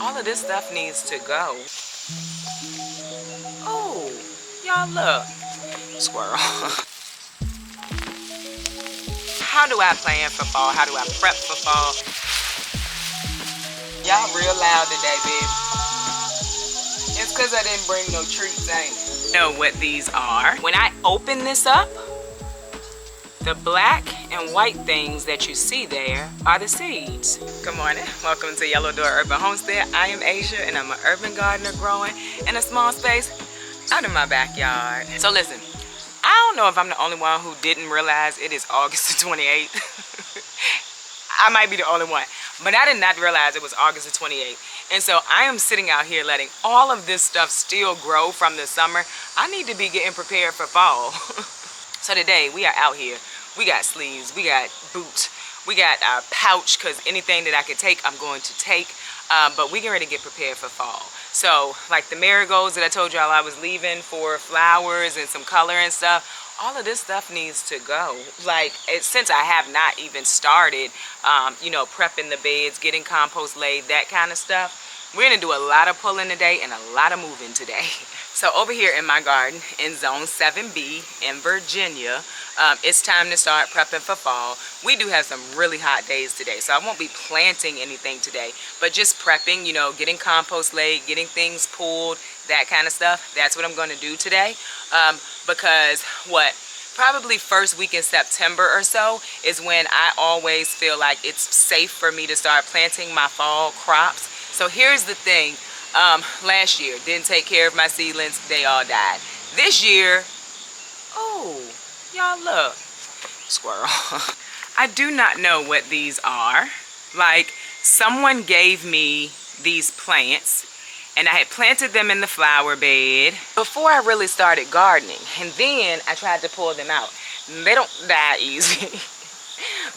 All of this stuff needs to go. Oh, y'all look. Squirrel. How do I plan for fall? How do I prep for fall? Y'all real loud today, babe. It's because I didn't bring no treats, ain't it? Know what these are. When I open this up, the black and white things that you see there are the seeds. Good morning. Welcome to Yellow Door Urban Homestead. I am Asia and I'm an urban gardener growing in a small space out in my backyard. So listen, I don't know if I'm the only one who didn't realize it is August the 28th. I might be the only one, but I did not realize it was August the 28th. And so I am sitting out here letting all of this stuff still grow from the summer. I need to be getting prepared for fall. So today we are out here. We got sleeves, we got boots, we got our pouch, because anything that I could take, I'm going to take. But we get ready to get prepared for fall. So like the marigolds that I told y'all I was leaving for flowers and some color and stuff, all of this stuff needs to go. Like since I have not even started, you know, prepping the beds, getting compost laid, that kind of stuff. We're gonna do a lot of pulling today and a lot of moving today. So over here in my garden in zone 7B in Virginia, it's time to start prepping for fall. We do have some really hot days today, so I won't be planting anything today, but just prepping, you know, getting compost laid, getting things pulled, that kind of stuff. That's what I'm going to do today. Because probably first week in September or so is when I always feel like it's safe for me to start planting my fall crops. So here's the thing. Last year, didn't take care of my seedlings. They all died. This year, oh, y'all look. Squirrel. I do not know what these are. Like, someone gave me these plants and I had planted them in the flower bed before I really started gardening. And then I tried to pull them out. They don't die easy.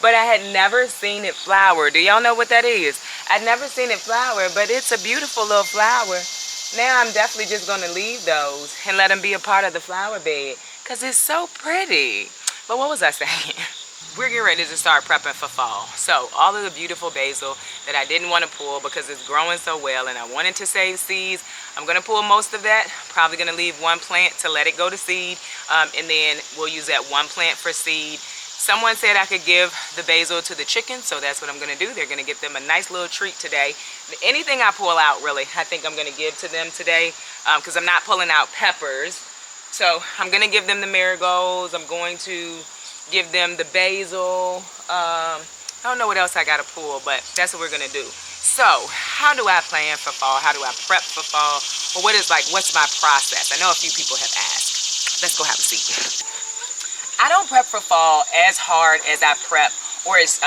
But I had never seen it flower. Do y'all know what that is? I'd never seen it flower, but it's a beautiful little flower. Now I'm definitely just going to leave those and let them be a part of the flower bed because it's so pretty. But what was I saying? We're getting ready to start prepping for fall. So all of the beautiful basil that I didn't want to pull because it's growing so well and I wanted to save seeds, I'm going to pull most of that. Probably going to leave one plant to let it go to seed, and then we'll use that one plant for seed. Someone said I could give the basil to the chickens, so that's what I'm going to do. They're going to get them a nice little treat today. Anything I pull out, really, I think I'm going to give to them today because I'm not pulling out peppers. So I'm going to give them the marigolds. I'm going to give them the basil. I don't know what else I got to pull, but that's what we're going to do. So how do I plan for fall? How do I prep for fall? Well, what's my process? I know a few people have asked. Let's go have a seat. I don't prep for fall as hard as I prep, or as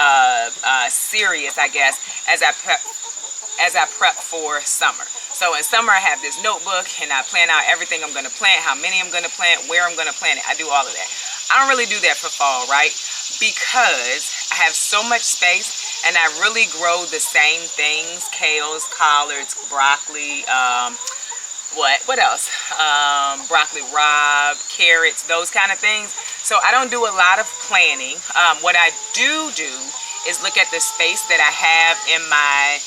serious, I guess, as I prep for summer. So in summer, I have this notebook and I plan out everything I'm going to plant, how many I'm going to plant, where I'm going to plant it. I do all of that. I don't really do that for fall, right? Because I have so much space and I really grow the same things: kales, collards, broccoli, what else? Broccoli rabe, carrots, those kind of things. So I don't do a lot of planning. What I do is look at the space that I have in my...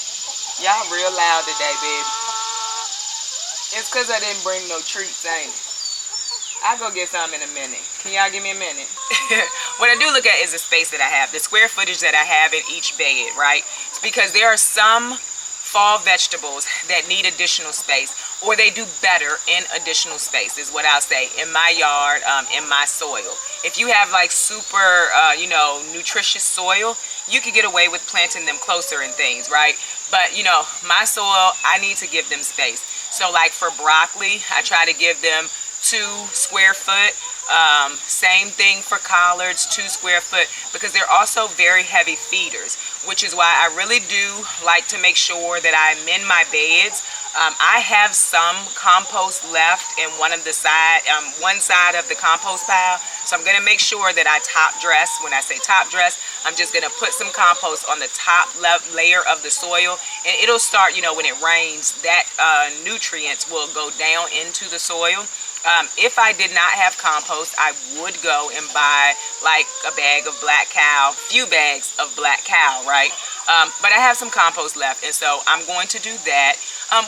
Y'all real loud today, baby. It's because I didn't bring no treats, ain't it? I'll go get some in a minute. Can y'all give me a minute? What I do look at is the space that I have, the square footage that I have in each bed, right? It's because there are some fall vegetables that need additional space, or they do better in additional space, is what I'll say, in my yard, in my soil. If you have like super, you know, nutritious soil, you could get away with planting them closer and things, right? But you know, my soil, I need to give them space. So like for broccoli, I try to give them 2 square foot. Same thing for collards, 2 square foot, because they're also very heavy feeders, which is why I really do like to make sure that I mend my beds. I have some compost left in one side of the compost pile, so I'm going to make sure that I top dress. When I say top dress, I'm just going to put some compost on the top layer of the soil, and it'll start, you know, when it rains, that nutrients will go down into the soil. If I did not have compost, I would go and buy like a bag of black cow, few bags of black cow, right? But I have some compost left, and so I'm going to do that.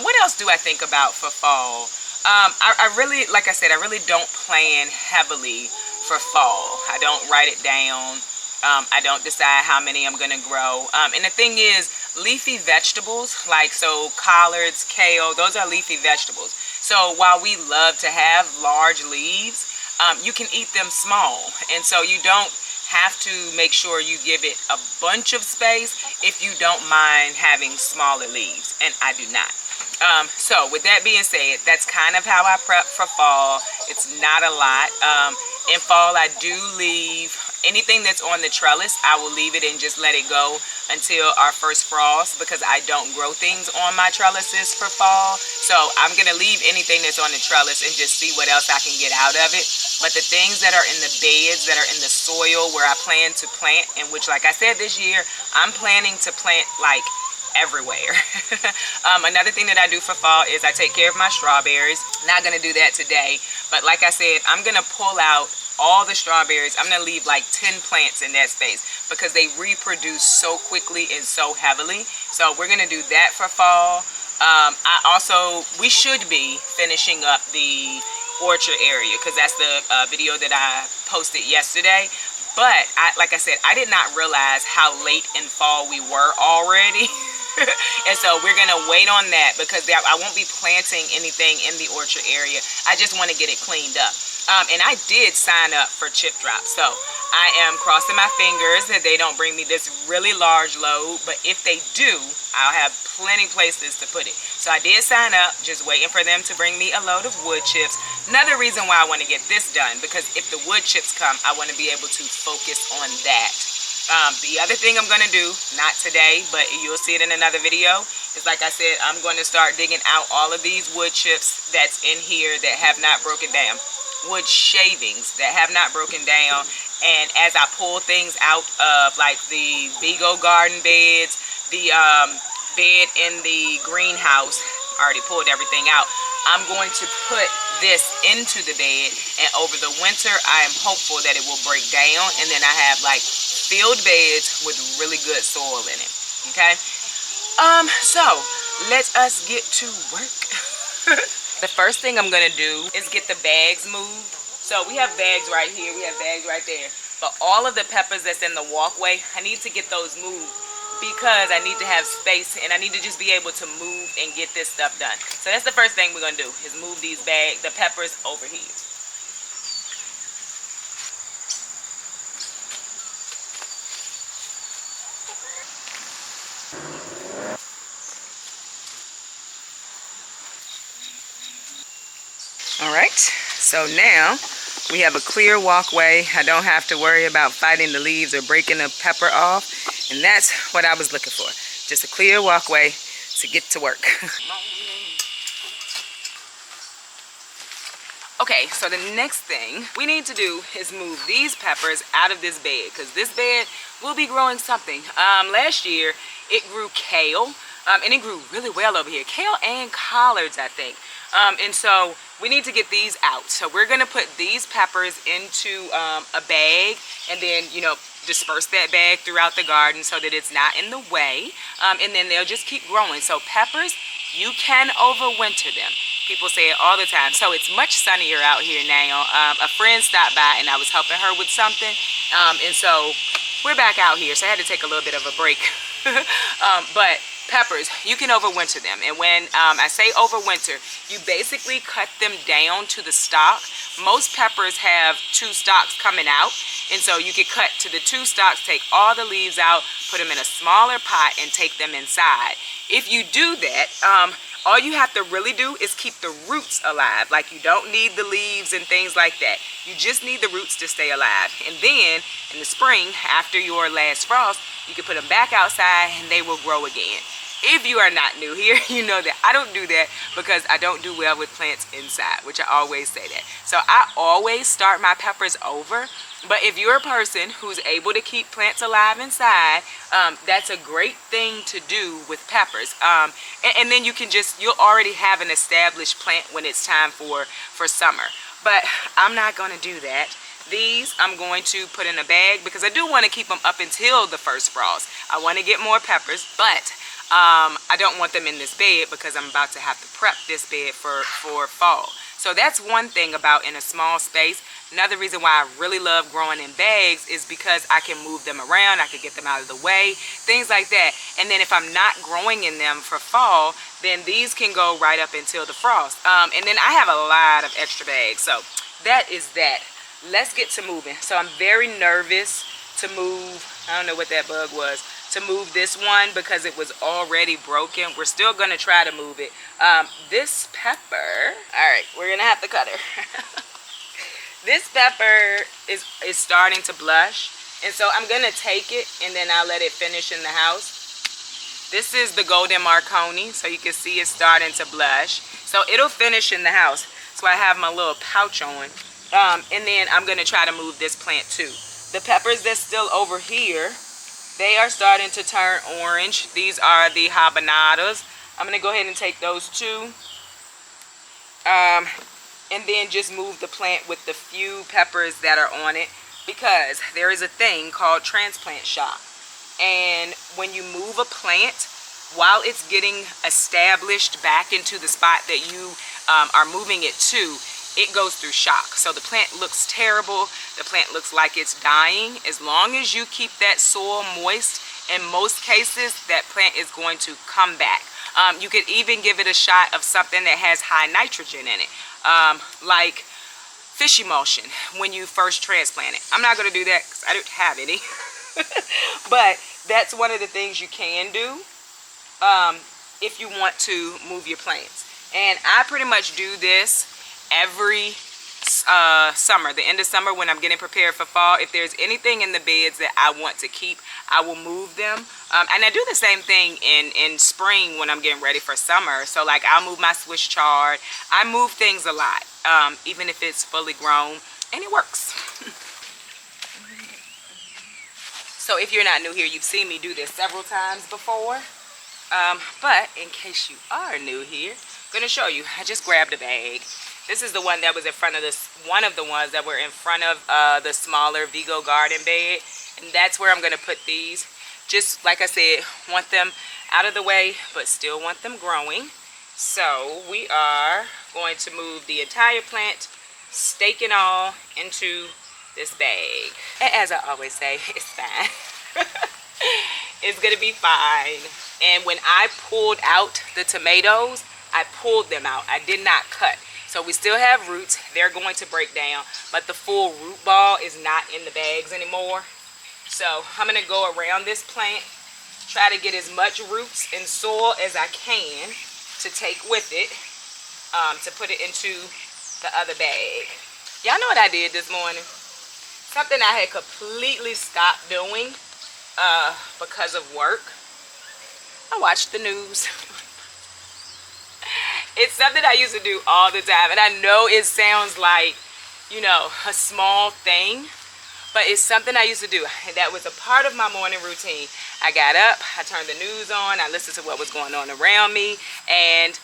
What else do I think about for fall? I really, like I said, I really don't plan heavily for fall. I don't write it down. I don't decide how many I'm going to grow. And the thing is, leafy vegetables, like so collards, kale, those are leafy vegetables. So while we love to have large leaves, you can eat them small. And so you don't have to make sure you give it a bunch of space if you don't mind having smaller leaves. And I do not. So with that being said, that's kind of how I prep for fall. It's not a lot. In fall, I do leave anything that's on the trellis. I will leave it and just let it go until our first frost, because I don't grow things on my trellises for fall. So I'm going to leave anything that's on the trellis and just see what else I can get out of it. But the things that are in the beds, that are in the soil where I plan to plant, in which, like I said, this year, I'm planning to plant like everywhere. Another thing that I do for fall is I take care of my strawberries. Not going to do that today, but like I said, I'm going to pull out all the strawberries. I'm going to leave like 10 plants in that space because they reproduce so quickly and so heavily. So we're going to do that for fall. We should be finishing up the orchard area because that's the video that I posted yesterday. But like I said, I did not realize how late in fall we were already. And so we're going to wait on that because I won't be planting anything in the orchard area. I just want to get it cleaned up. And I did sign up for chip drops. So I am crossing my fingers that they don't bring me this really large load. But if they do, I'll have plenty places to put it. So I did sign up, just waiting for them to bring me a load of wood chips. Another reason why I want to get this done, because if the wood chips come, I want to be able to focus on that. The other thing I'm going to do, not today, but you'll see it in another video, is like I said, I'm going to start digging out all of these wood chips that's in here that have not broken down. Wood shavings that have not broken down. And as I pull things out of like the Vigo garden beds, the bed in the greenhouse, I already pulled everything out. I'm going to put this into the bed, and over the winter I am hopeful that it will break down, and then I have like filled beds with really good soil in it. Okay, so let us get to work. The first thing I'm gonna do is get the bags moved. So we have bags right here, we have bags right there, but all of the peppers that's in the walkway, I need to get those moved because I need to have space and I need to just be able to move and get this stuff done. So that's the first thing we're gonna do, is move these the peppers over here. All right, so now we have a clear walkway. I don't have to worry about fighting the leaves or breaking the pepper off. And that's what I was looking for. Just a clear walkway to get to work. Okay, so the next thing we need to do is move these peppers out of this bed, because this bed will be growing something. Last year, it grew kale, and it grew really well over here. Kale and collards, I think. And so we need to get these out. So we're gonna put these peppers into a bag, and then, you know, disperse that bag throughout the garden so that it's not in the way, and then they'll just keep growing. So peppers, you can overwinter them. People say it all the time. So it's much sunnier out here now. A friend stopped by and I was helping her with something, and so we're back out here, so I had to take a little bit of a break. But peppers, you can overwinter them. And when I say overwinter, you basically cut them down to the stalk. Most peppers have 2 stalks coming out, and so you can cut to the 2 stalks, take all the leaves out, put them in a smaller pot, and take them inside. If you do that, all you have to really do is keep the roots alive. Like, you don't need the leaves and things like that. You just need the roots to stay alive. And then in the spring, after your last frost, you can put them back outside and they will grow again. If you are not new here, you know that I don't do that because I don't do well with plants inside, which I always say that. So I always start my peppers over. But if you're a person who's able to keep plants alive inside, that's a great thing to do with peppers. And then you'll already have an established plant when it's time for summer. But I'm not going to do that These I'm going to put in a bag because I do want to keep them up until the first frost. I want to get more peppers, but I don't want them in this bed because I'm about to have to prep this bed for fall. So that's one thing about in a small space. Another reason why I really love growing in bags is because I can move them around, I can get them out of the way, things like that. And then if I'm not growing in them for fall, then these can go right up until the frost. And then I have a lot of extra bags. So that is that. Let's get to moving. So I'm very nervous to move, I don't know what that bug was, to move this one because it was already broken. We're still gonna try to move it. This pepper, all right, we're gonna have to cut her. This pepper is starting to blush, and so I'm gonna take it and then I'll let it finish in the house. This is the golden Marconi, so you can see it's starting to blush. So it'll finish in the house. So I have my little pouch on. And then I'm gonna try to move this plant too. The peppers that's still over here, they are starting to turn orange. These are the habanadas. I'm gonna go ahead and take those too. And then just move the plant with the few peppers that are on it, because there is a thing called transplant shock. And when you move a plant, while it's getting established back into the spot that you are moving it to, it goes through shock. So the plant looks terrible. The plant looks like it's dying. As long as you keep that soil moist, in most cases, that plant is going to come back. You could even give it a shot of something that has high nitrogen in it, like fish emulsion when you first transplant it. I'm not going to do that because I don't have any. But that's one of the things you can do if you want to move your plants. And I pretty much do this every summer, the end of summer when I'm getting prepared for fall. If there's anything in the beds that I want to keep, I will move them. And I do the same thing in spring when I'm getting ready for summer. So like I'll move my Swiss chard. I move things a lot, even if it's fully grown, and it works. So if you're not new here, you've seen me do this several times before. But in case you are new here, I'm gonna show you. I just grabbed a bag. This is the one that was in front of this, one of the ones that were in front of the smaller Vigo garden bed. And that's where I'm gonna put these. Just like I said, want them out of the way, but still want them growing. So we are going to move the entire plant, stake and all, into this bag. And as I always say, it's fine. It's gonna be fine. And when I pulled out the tomatoes, I pulled them out. I did not cut. So we still have roots. They're going to break down, but the full root ball is not in the bags anymore. So I'm gonna go around this plant, try to get as much roots and soil as I can to take with it, to put it into the other bag. Y'all know what I did this morning? Something I had completely stopped doing because of work. I watched the news. It's something I used to do all the time, and I know it sounds like, you know, a small thing, but it's something I used to do, and that was a part of my morning routine. I got up, I turned the news on, I listened to what was going on around me, and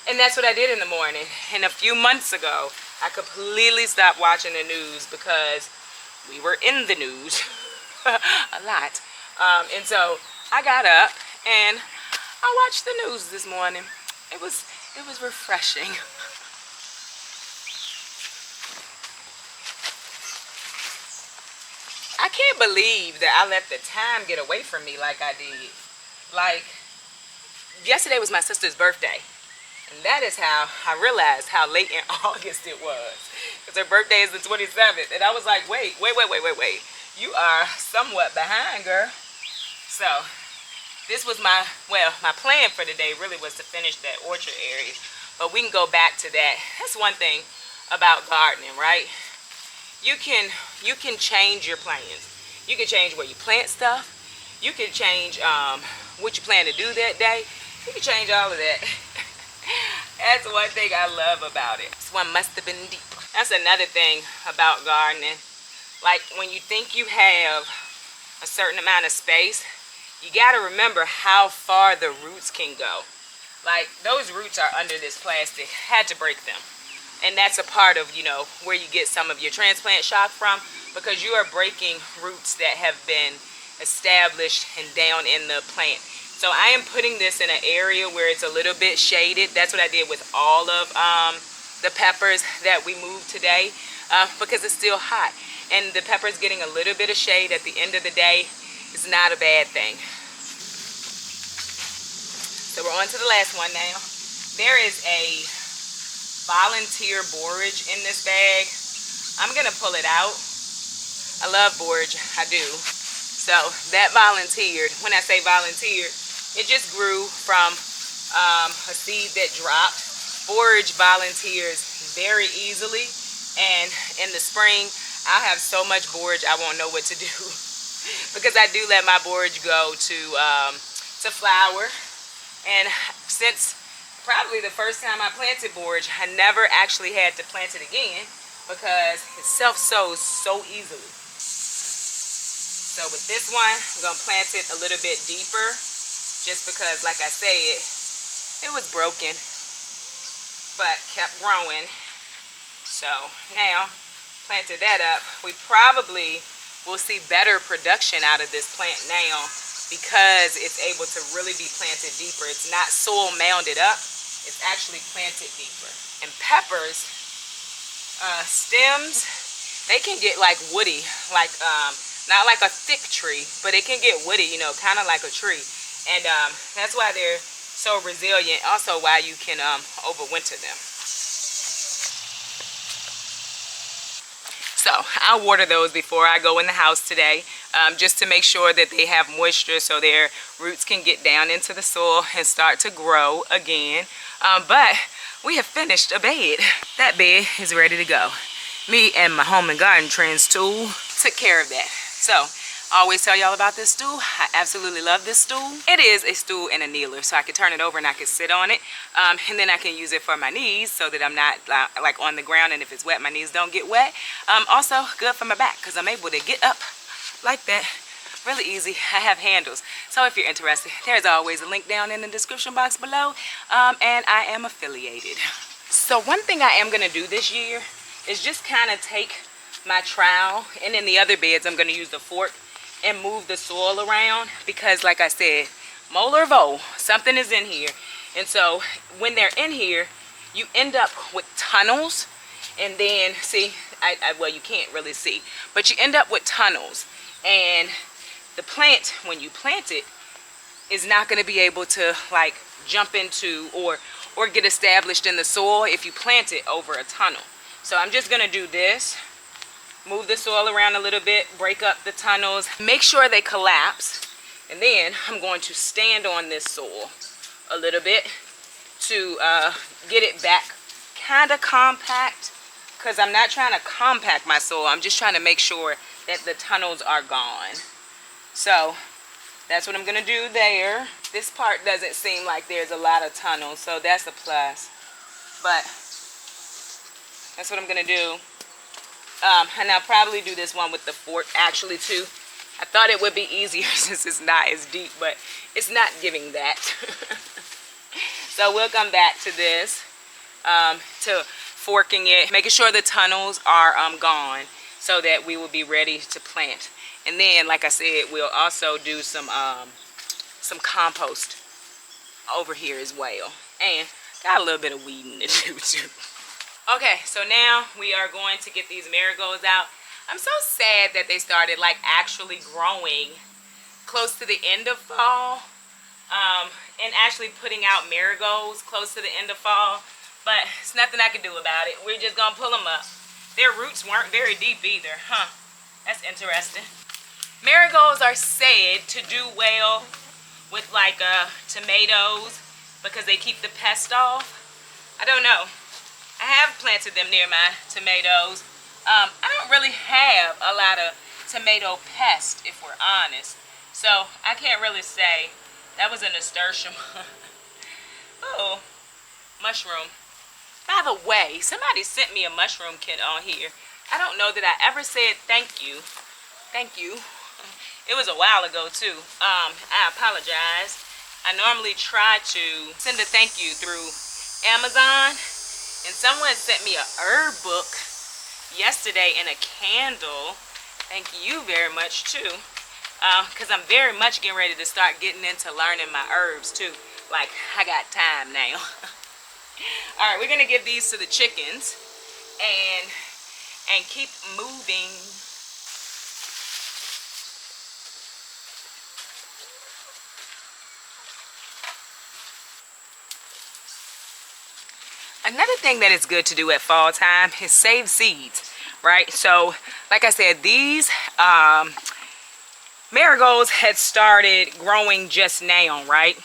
that's what I did in the morning. And a few months ago, I completely stopped watching the news because we were in the news a lot, and so I got up and I watched the news this morning. It was refreshing. I can't believe that I let the time get away from me like I did. Like, yesterday was my sister's birthday. And that is how I realized how late in August it was. Because her birthday is the 27th. And I was like, wait. You are somewhat behind, girl. So this was my plan for the day really was to finish that orchard area. But we can go back to that. That's one thing about gardening, right? You can change your plans. You can change where you plant stuff. You can change what you plan to do that day. You can change all of that. That's one thing I love about it. This one must have been deep. That's another thing about gardening. Like when you think you have a certain amount of space, you got to remember how far the roots can go. Like those roots are under this plastic. Had to break them. And that's a part of, you know, where you get some of your transplant shock from, because you are breaking roots that have been established and down in the plant. So I am putting this in an area where it's a little bit shaded. That's what I did with all of the peppers that we moved today, because it's still hot. And the peppers getting a little bit of shade at the end of the day is not a bad thing. So we're on to the last one now. There is a volunteer borage in this bag. I'm gonna pull it out. I love borage, I do. So that volunteered. When I say volunteered, it just grew from a seed that dropped. Borage volunteers very easily, and in the spring I'll have so much borage I won't know what to do because I do let my borage go to flower. And since probably the first time I planted borage, I never actually had to plant it again because it self-sows so easily. So with this one, I'm going to plant it a little bit deeper just because, like I said, it was broken but kept growing. So now, planted that up, we probably will see better production out of this plant now because it's able to really be planted deeper. It's not soil mounded up, it's actually planted deeper. And peppers, stems, they can get like woody, like not like a thick tree, but it can get woody, you know, kind of like a tree. And that's why they're so resilient, also why you can overwinter them. So I'll water those before I go in the house today, just to make sure that they have moisture so their roots can get down into the soil and start to grow again. But we have finished a bed. That bed is ready to go. Me and my home and garden trends tool took care of that. So I always tell y'all about this stool. I absolutely love this stool. It is a stool and a kneeler, so I can turn it over and I can sit on it. And then I can use it for my knees so that I'm not like on the ground, and if it's wet, my knees don't get wet. Also good for my back because I'm able to get up like that really easy. I have handles. So if you're interested, there's always a link down in the description box below. And I am affiliated. So one thing I am gonna do this year is just kind of take my trowel, and in the other beds I'm gonna use the fork and move the soil around because, like I said, mole or vole, something is in here. And so when they're in here, you end up with tunnels. And then see, well, you can't really see, but you end up with tunnels, and the plant, when you plant it, is not going to be able to like jump into or get established in the soil if you plant it over a tunnel. So I'm just going to do this. Move the soil around a little bit, break up the tunnels, make sure they collapse, and then I'm going to stand on this soil a little bit to get it back kind of compact, because I'm not trying to compact my soil, I'm just trying to make sure that the tunnels are gone. So that's what I'm going to do there. This part doesn't seem like there's a lot of tunnels, so that's a plus, but that's what I'm going to do. And I'll probably do this one with the fork actually too. I thought it would be easier since it's not as deep, but it's not giving that. So we'll come back to this, to forking it, making sure the tunnels are gone so that we will be ready to plant. And then, like I said, we'll also do some compost over here as well. And got a little bit of weeding to do too. Okay, so now we are going to get these marigolds out. I'm so sad that they started like actually growing close to the end of fall, and actually putting out marigolds close to the end of fall, but it's nothing I can do about it. We're just gonna pull them up. Their roots weren't very deep either, huh? That's interesting. Marigolds are said to do well with like tomatoes because they keep the pest off. I don't know. I have planted them near my tomatoes. I don't really have a lot of tomato pest, if we're honest. So I can't really say. That was a nasturtium. Oh, mushroom. By the way, somebody sent me a mushroom kit on here. I don't know that I ever said thank you. Thank you. It was a while ago too. I apologize. I normally try to send a thank you through Amazon, And someone sent me a herb book yesterday and a candle. Thank you very much too. Because I'm very much getting ready to start getting into learning my herbs too. Like, I got time now. All right, we're gonna give these to the chickens and keep moving. Another thing that is good to do at fall time is save seeds, right? So, like I said, these marigolds had started growing just now, right?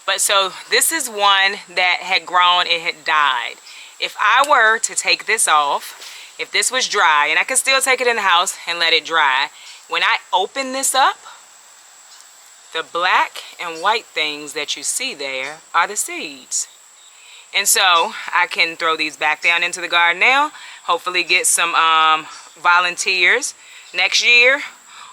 But so this is one that had grown, it had died. If I were to take this off, if this was dry, and I could still take it in the house and let it dry, when I open this up, the black and white things that you see there are the seeds. And so I can throw these back down into the garden now, hopefully get some volunteers next year,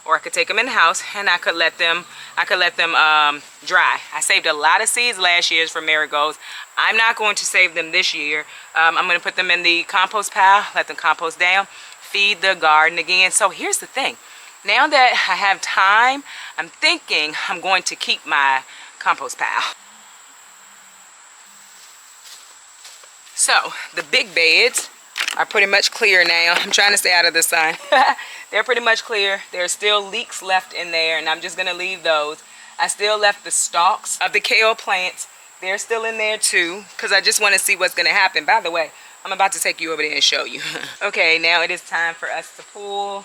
or I could take them in the house and I could let them dry. I saved a lot of seeds last year from marigolds. I'm not going to save them this year. I'm going to put them in the compost pile, let them compost down, feed the garden again. So here's the thing. Now that I have time, I'm thinking I'm going to keep my compost pile. So the big beds are pretty much clear now. I'm trying to stay out of the sun. They're pretty much clear. There's still leeks left in there, and I'm just gonna leave those. I still left the stalks of the kale plants. They're still in there too, because I just want to see what's gonna happen. By the way, I'm about to take you over there and show you. Okay, now it is time for us to pull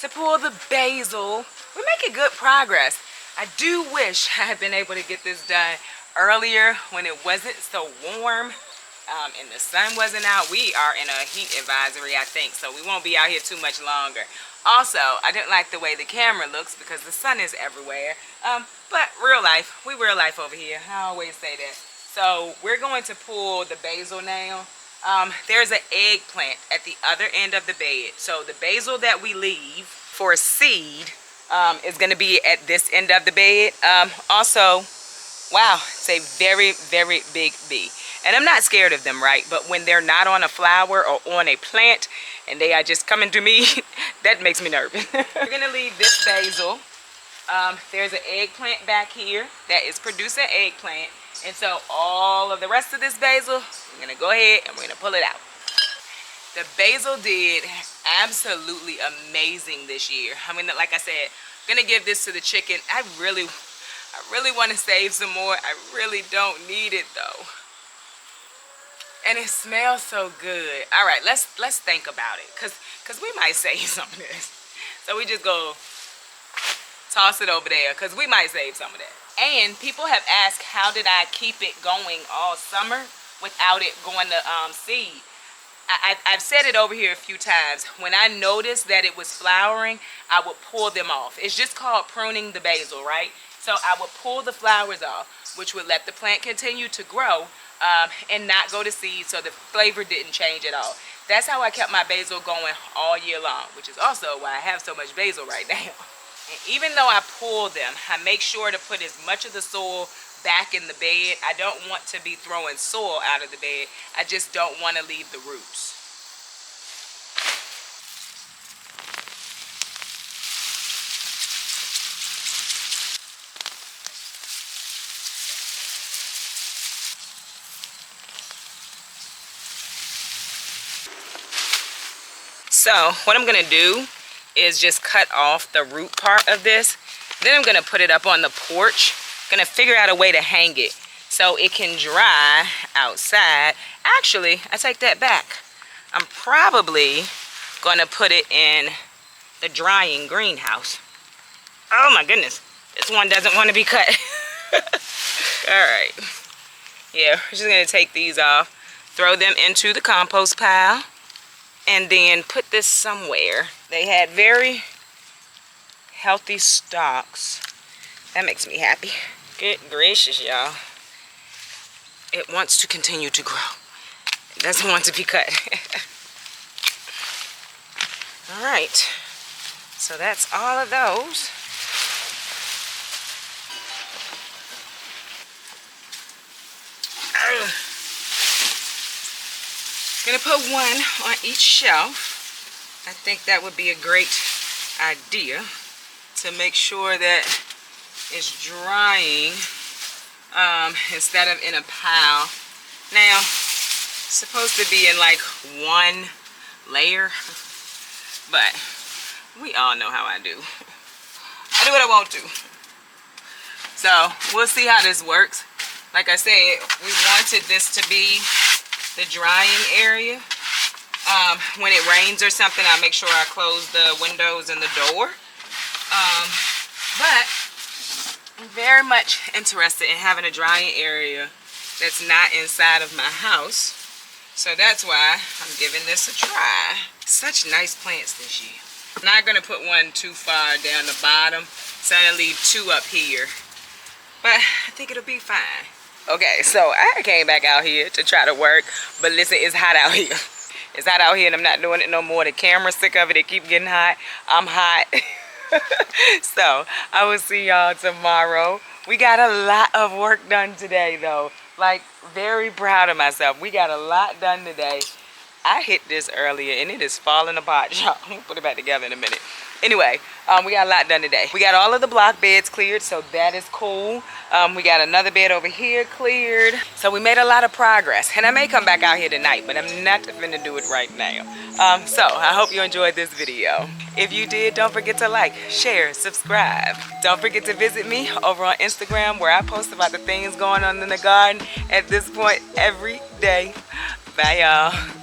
the basil. We're making good progress. I do wish I had been able to get this done earlier when it wasn't so warm. And the sun wasn't out. We are in a heat advisory, I think, so we won't be out here too much longer. Also, I didn't like the way the camera looks because the sun is everywhere. But real life, we real life over here. I always say that. So we're going to pull the basil now. There's an eggplant at the other end of the bed. So the basil that we leave for seed is going to be at this end of the bed. Also, wow, it's a very, very big bee. And I'm not scared of them, right? But when they're not on a flower or on a plant and they are just coming to me, that makes me nervous. We're gonna leave this basil. There's an eggplant back here that is producing eggplant. And so all of the rest of this basil, we're gonna go ahead and we're gonna pull it out. The basil did absolutely amazing this year. I mean, like I said, I'm gonna give this to the chicken. I really want to save some more. I really don't need it though. And it smells so good. All right, let's think about it, cause we might save some of this. So we just go toss it over there, cause we might save some of that. And people have asked, how did I keep it going all summer without it going to seed? I've said it over here a few times. When I noticed that it was flowering, I would pull them off. It's just called pruning the basil, right? So I would pull the flowers off, which would let the plant continue to grow and not go to seed, so the flavor didn't change at all. That's how I kept my basil going all year long, which is also why I have so much basil right now. And even though I pull them, I make sure to put as much of the soil back in the bed. I don't want to be throwing soil out of the bed. I just don't want to leave the roots. So what I'm gonna do is just cut off the root part of this. Then I'm gonna put it up on the porch. Gonna figure out a way to hang it so it can dry outside. Actually, I take that back. I'm probably gonna put it in the drying greenhouse. Oh my goodness, this one doesn't want to be cut. All right, yeah, we're just gonna take these off, throw them into the compost pile, and then put this somewhere. They had very healthy stalks. That makes me happy. Good gracious, y'all. It wants to continue to grow. It doesn't want to be cut. All right, so that's all of those. I'm gonna put one on each shelf. I think that would be a great idea to make sure that it's drying instead of in a pile. Now, it's supposed to be in like one layer, but we all know how I do. I do what I want to. So we'll see how this works. Like I said, we wanted this to be the drying area. When it rains or something, I make sure I close the windows and the door. But I'm very much interested in having a drying area that's not inside of my house. So that's why I'm giving this a try. Such nice plants this year. I'm not gonna put one too far down the bottom, so I'm gonna leave two up here. But I think it'll be fine. Okay, so I came back out here to try to work, but listen, it's hot out here. It's hot out here and I'm not doing it no more. The camera's sick of it, it keep getting hot. I'm hot. So I will see y'all tomorrow. We got a lot of work done today though. Like, very proud of myself. We got a lot done today. I hit this earlier and it is falling apart, y'all. I'm gonna put it back together in a minute. Anyway, we got a lot done today. We got all of the block beds cleared, so that is cool. We got another bed over here cleared. So we made a lot of progress. And I may come back out here tonight, but I'm not gonna do it right now. So I hope you enjoyed this video. If you did, don't forget to like, share, subscribe. Don't forget to visit me over on Instagram where I post about the things going on in the garden at this point every day. Bye, y'all.